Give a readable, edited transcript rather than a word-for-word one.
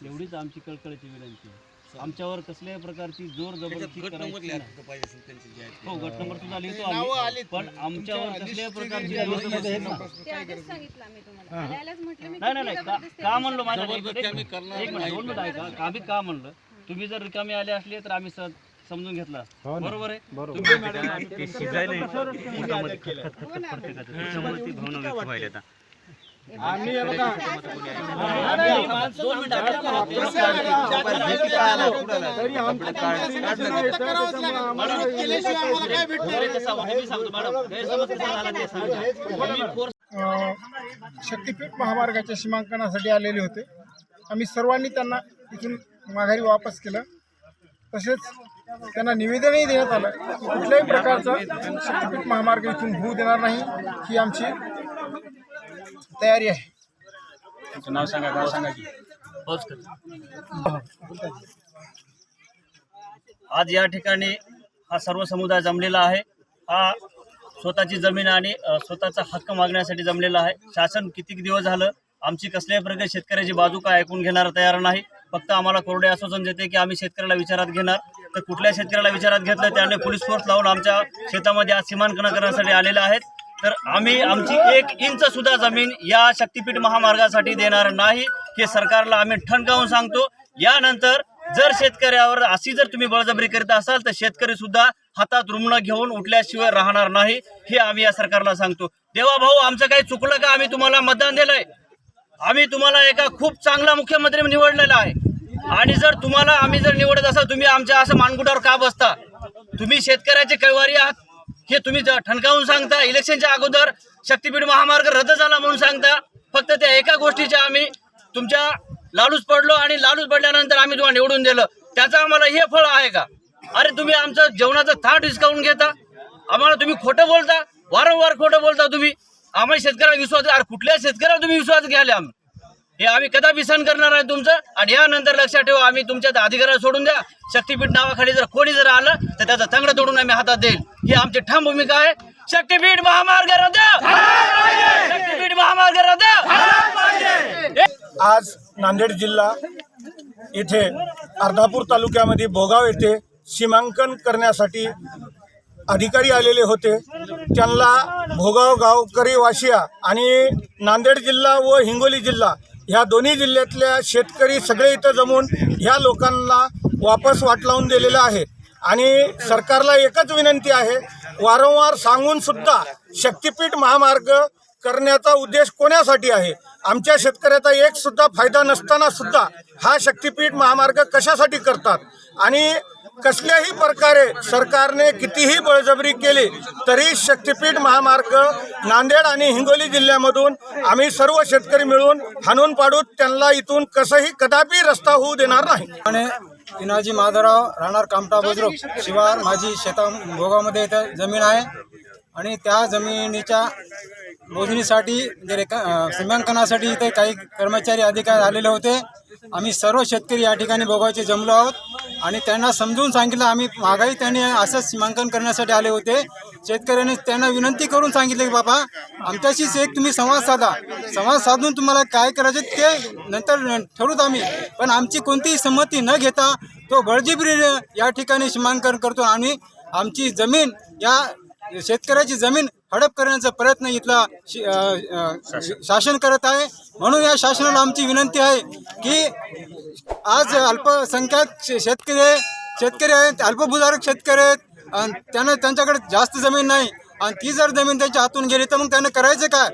एवढीच आमची कळकळीची विनंती आहे. आमच्यावर कसल्याही प्रकारची जोर जबरदस्ती करायची नाही. हो, गट नंबर सुद्धा लिहितो आम्ही, पण आमच्यावर कसल्याही प्रकारची जोर जबरदस्ती नाही. का म्हणलो माझ्या एक मिनिट 2 मिनिट ऐका. आम्ही का म्हणलं, तुम्ही जर रिकामे आले असले तर आम्ही समजून घेतला. बरोबर आहे. आम्ही बघा शक्तीपीठ महामार्गाच्या सीमांकनासाठी आलेले होते. आम्ही सर्वांनी त्यांना इथून माघारी वापस केलं. तसेच त्यांना निवेदनही देण्यात आलं की कुठल्याही प्रकारचा शक्तीपीठ महामार्ग इथून होऊ देणार नाही ही आमची तयारी आहे. नाव सांगा, गाव सांगा की. आज या ठिकाणी हा सर्व समुदाय जमलेला आहे. हा स्वतःची जमीन आणि स्वतःचा हक्क मागण्यासाठी जमलेला आहे. शासन किती दिवस झालं आमची कसल्याही प्रकारे शेतकऱ्याची बाजू काय ऐकून घेणार तयार नाही. फक्त आम्हाला कोरडे आश्वासन देते की आम्ही शेतकऱ्याला विचारात घेणार. तर कुठल्या शेतकऱ्याला विचारात घेतलं त्याने पोलीस फोर्स लावून आमच्या शेतामध्ये आज सीमांकन करण्यासाठी आलेले आहेत. तर आम्ही आमची 1 इंच सुद्धा जमीन या शक्तीपीठ महामार्गासाठी देणार नाही हे सरकारला आम्ही ठणकावून सांगतो. यानंतर जर शेतकऱ्यावर अशी जर तुम्ही बळजबरी करीत असाल तर शेतकरी सुद्धा हातात रुग्ण घेऊन उठल्याशिवाय राहणार नाही हे आम्ही या सरकारला सांगतो. देवा भाऊ, आमचं काही चुकलं का? आम्ही तुम्हाला मतदान दिलंय. आम्ही तुम्हाला एका खूप चांगला मुख्यमंत्री निवडलेला आहे. आणि जर तुम्हाला आम्ही जर निवडत असाल, तुम्ही आमच्या असं मानगुटावर का बसता? तुम्ही शेतकऱ्याचे कैवारी आहात हे तुम्ही ठणकावून सांगता. इलेक्शनच्या अगोदर शक्तीपीठ महामार्ग रद्द झाला म्हणून सांगता. फक्त त्या एका गोष्टीच्या आम्ही तुमच्या लालूच पडलो आणि लालूच पडल्यानंतर आम्ही तुम्हाला निवडून दिलं. त्याचं आम्हाला हे फळ आहे का? अरे तुम्ही आमचं जेवणाचं थाट हिसकावून घेता. आम्हाला तुम्ही खोटं बोलता, वारंवार खोटं बोलता तुम्ही. आम्हाला शेतकऱ्याला विश्वास, अरे कुठल्या शेतकऱ्याला तुम्ही विश्वास घ्यायला हे आम्ही कदापि सहन करणार आहे तुमचं. आणि यानंतर लक्षात ठेवा, आम्ही तुमच्या अधिकाराला सोडून द्या. शक्तीपीठ नावाखाली जर कोणी जर आलं तर त्याचं तंगड तोडून आम्ही हातात देईल ही आमची ठाम भूमिका आहे. शक्तीपीठ महामार्ग रद्द, शक्तीपीठ महामार्ग रद्द. आज नांदेड जिल्हा येथे अर्धापूर तालुक्यामध्ये भोगाव येथे सीमांकन करण्यासाठी अधिकारी आलेले होते. त्यांना भोगाव गावकरी वासिया आणि नांदेड जिल्हा व हिंगोली जिल्हा ह्या दोन्ही जिल्ह्यातल्या शेतकरी सगळे इथं जमून ह्या लोकांना वापस वाट लावून दिलेलं आहे. आणि सरकारला एकच विनंती आहे, वारंवार सांगून सुद्धा शक्तीपीठ महामार्ग करण्याचा उद्देश कोणासाठी आहे? आमच्या शेतकऱ्याचा एक सुद्धा फायदा नसताना सुद्धा हा शक्तीपीठ महामार्ग कशासाठी करतात? आणि कसल्याही प्रकारे सरकारने कितीही बळजबरी केली तरी शक्तीपीठ महामार्ग नांदेड आणि हिंगोली जिल्ह्यामधून आम्ही सर्व शेतकरी मिळून हाणून पाडून त्यांना इथून कसंही कदापि रस्ता होऊ देणार नाही. आणि पिनाजी माधवराव राहणार कामटा बुद्रुक शिवार माझी शेता भोगामध्ये इथं जमीन आहे. आणि त्या जमिनीच्या मोजणीसाठी सीमांकनासाठी इथे काही कर्मचारी अधिकारी आलेले होते. आम्ही सर्व शेतकरी या ठिकाणी भोगावचे जमलो आहोत आणि त्यांना समजून सांगितलं. आम्ही मागाई त्यांनी असंच सीमांकन करण्यासाठी आले होते. शेतकऱ्यांनी त्यांना विनंती करून सांगितले की बाबा आमच्याशीच एक तुम्ही संवाद साधा, संवाद साधून तुम्हाला काय करायचे ते नंतर ठरवूत आम्ही. पण आमची कोणतीही संमती न घेता तो बळजबरीने या ठिकाणी सीमांकन करतो आणि आमची जमीन, या शेतकऱ्याची जमीन हडप करण्याचा प्रयत्न इथला शासन करत आहे. म्हणून या शासनाला आमची विनंती आहे की आज अल्पसंख्याक शेतकरी आहेत, अल्पभूधारक शेतकरी आहेत, त्यांच्याकडे जास्त जमीन नाही आणि ती जर जमीन त्यांच्या हातून गेली तर मग त्यांना करायचं काय?